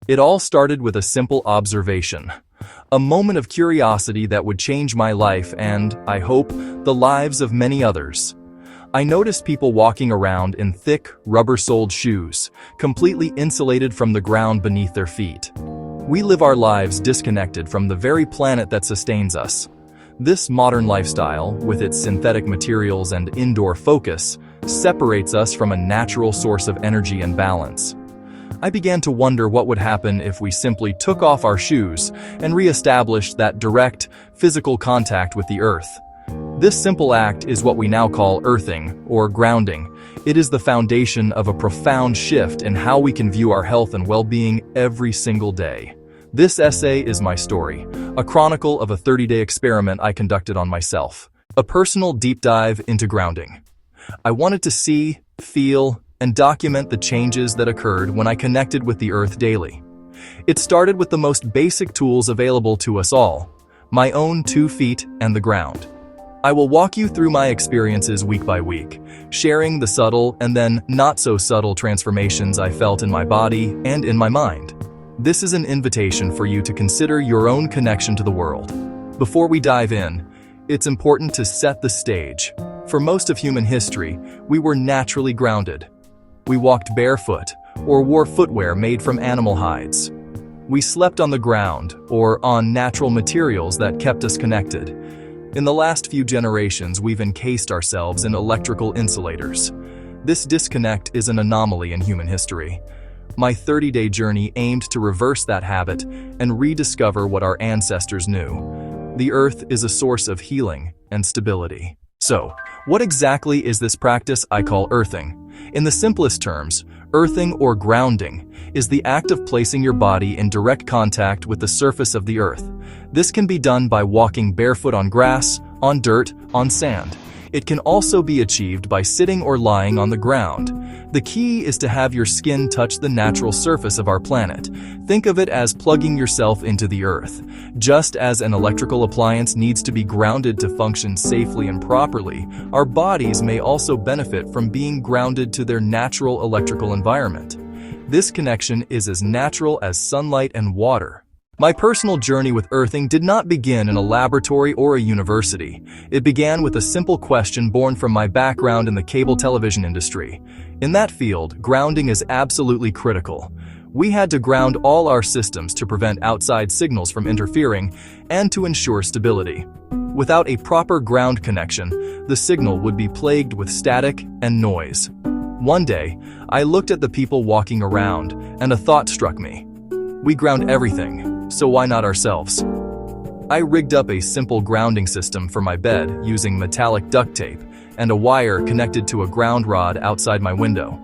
It all started with a simple observation, a moment of curiosity that would change my life and, I hope, the lives of many others. I noticed people walking around in thick, rubber-soled shoes, completely insulated from the ground beneath their feet. We live our lives disconnected from the very planet that sustains us. This modern lifestyle, with its synthetic materials and indoor focus, separates us from a natural source of energy and balance. I began to wonder what would happen if we simply took off our shoes and re-established that direct, physical contact with the earth. This simple act is what we now call earthing, or grounding. It is the foundation of a profound shift in how we can view our health and well-being every single day. This essay is my story, a chronicle of a 30-day experiment I conducted on myself, a personal deep dive into grounding. I wanted to see, feel, and document the changes that occurred when I connected with the earth daily. It started with the most basic tools available to us all, my own 2 feet and the ground. I will walk you through my experiences week by week, sharing the subtle and then not so subtle transformations I felt in my body and in my mind. This is an invitation for you to consider your own connection to the world. Before we dive in, it's important to set the stage. For most of human history, we were naturally grounded. We walked barefoot or wore footwear made from animal hides. We slept on the ground or on natural materials that kept us connected. In the last few generations, we've encased ourselves in electrical insulators. This disconnect is an anomaly in human history. My 30-day journey aimed to reverse that habit and rediscover what our ancestors knew. The earth is a source of healing and stability. So, what exactly is this practice I call earthing? In the simplest terms, earthing or grounding is the act of placing your body in direct contact with the surface of the earth. This can be done by walking barefoot on grass, on dirt, on sand. It can also be achieved by sitting or lying on the ground. The key is to have your skin touch the natural surface of our planet. Think of it as plugging yourself into the earth. Just as an electrical appliance needs to be grounded to function safely and properly, our bodies may also benefit from being grounded to their natural electrical environment. This connection is as natural as sunlight and water. My personal journey with earthing did not begin in a laboratory or a university. It began with a simple question born from my background in the cable television industry. In that field, grounding is absolutely critical. We had to ground all our systems to prevent outside signals from interfering and to ensure stability. Without a proper ground connection, the signal would be plagued with static and noise. One day, I looked at the people walking around, and a thought struck me. We ground everything, so why not ourselves? I rigged up a simple grounding system for my bed using metallic duct tape and a wire connected to a ground rod outside my window.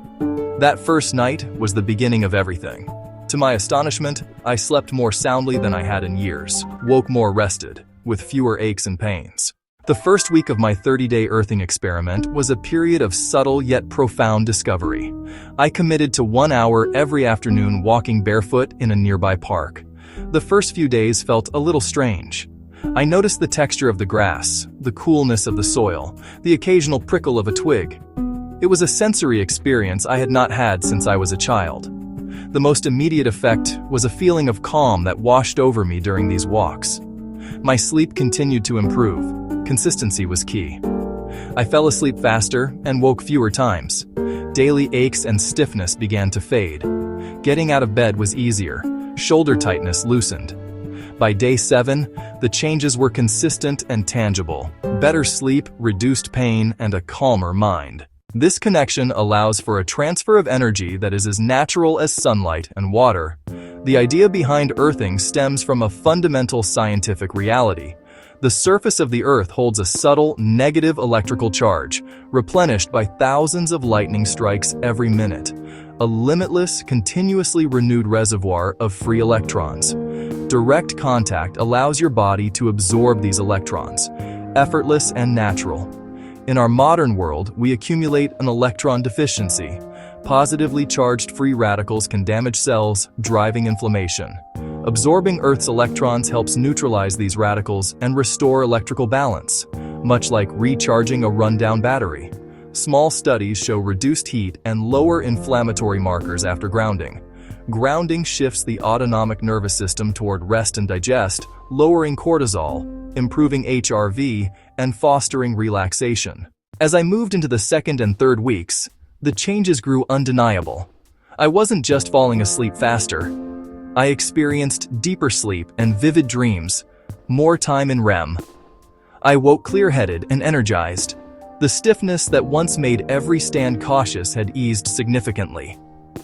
That first night was the beginning of everything. To my astonishment, I slept more soundly than I had in years, woke more rested, with fewer aches and pains. The first week of my 30-day earthing experiment was a period of subtle yet profound discovery. I committed to 1 hour every afternoon walking barefoot in a nearby park. The first few days felt a little strange. I noticed the texture of the grass, the coolness of the soil, the occasional prickle of a twig. It was a sensory experience I had not had since I was a child. The most immediate effect was a feeling of calm that washed over me during these walks. My sleep continued to improve. Consistency was key. I fell asleep faster and woke fewer times. Daily aches and stiffness began to fade. Getting out of bed was easier. Shoulder tightness loosened. By day 7, the changes were consistent and tangible. Better sleep, reduced pain, and a calmer mind. This connection allows for a transfer of energy that is as natural as sunlight and water. The idea behind earthing stems from a fundamental scientific reality. The surface of the earth holds a subtle, negative electrical charge, replenished by thousands of lightning strikes every minute. A limitless, continuously renewed reservoir of free electrons. Direct contact allows your body to absorb these electrons, effortless and natural. In our modern world, we accumulate an electron deficiency. Positively charged free radicals can damage cells, driving inflammation. Absorbing Earth's electrons helps neutralize these radicals and restore electrical balance, much like recharging a rundown battery. Small studies show reduced heat and lower inflammatory markers after grounding. Grounding shifts the autonomic nervous system toward rest and digest, lowering cortisol, improving HRV, and fostering relaxation. As I moved into the second and third weeks, the changes grew undeniable. I wasn't just falling asleep faster. I experienced deeper sleep and vivid dreams, more time in REM. I woke clear-headed and energized. The stiffness that once made every stand cautious had eased significantly.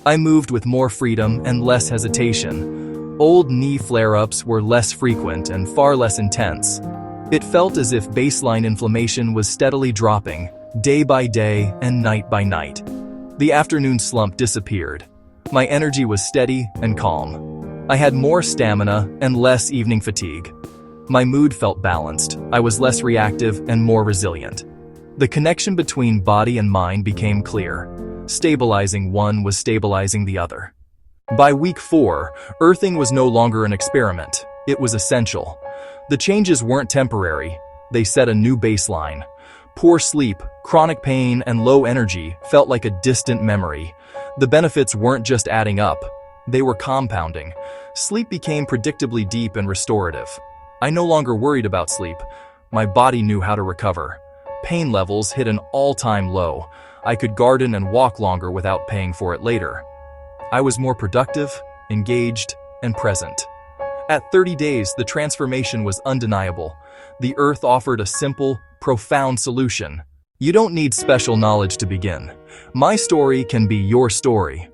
I moved with more freedom and less hesitation. Old knee flare-ups were less frequent and far less intense. It felt as if baseline inflammation was steadily dropping, day by day and night by night. The afternoon slump disappeared. My energy was steady and calm. I had more stamina and less evening fatigue. My mood felt balanced. I was less reactive and more resilient. The connection between body and mind became clear. Stabilizing one was stabilizing the other. By week 4, earthing was no longer an experiment. It was essential. The changes weren't temporary. They set a new baseline. Poor sleep, chronic pain, and low energy felt like a distant memory. The benefits weren't just adding up. They were compounding. Sleep became predictably deep and restorative. I no longer worried about sleep. My body knew how to recover. Pain levels hit an all-time low. I could garden and walk longer without paying for it later. I was more productive, engaged, and present. At 30 days, the transformation was undeniable. The earth offered a simple, profound solution. You don't need special knowledge to begin. My story can be your story.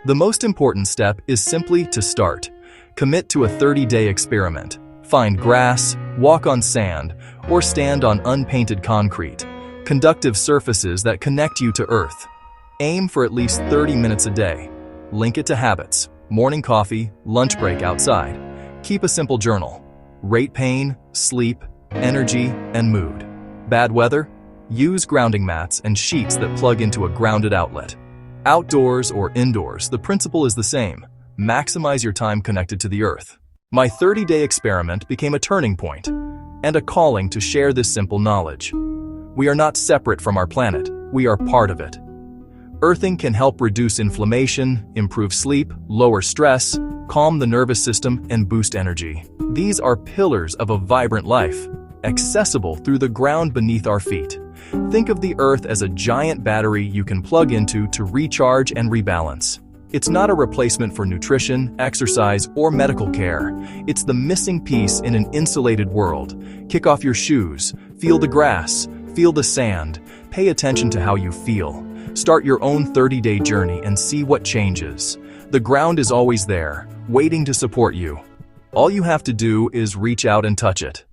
The most important step is simply to start. Commit to a 30-day experiment. Find grass, walk on sand, or stand on unpainted concrete. Conductive surfaces that connect you to earth. Aim for at least 30 minutes a day. Link it to habits. Morning coffee, lunch break outside. Keep a simple journal. Rate pain, sleep, energy, and mood. Bad weather? Use grounding mats and sheets that plug into a grounded outlet. Outdoors or indoors, the principle is the same. Maximize your time connected to the earth. My 30-day experiment became a turning point and a calling to share this simple knowledge. We are not separate from our planet. We are part of it. Earthing can help reduce inflammation, improve sleep, lower stress, calm the nervous system, and boost energy. These are pillars of a vibrant life, accessible through the ground beneath our feet. Think of the earth as a giant battery you can plug into to recharge and rebalance. It's not a replacement for nutrition, exercise, or medical care. It's the missing piece in an insulated world. Kick off your shoes, feel the grass, feel the sand, pay attention to how you feel. Start your own 30-day journey and see what changes. The ground is always there, waiting to support you. All you have to do is reach out and touch it.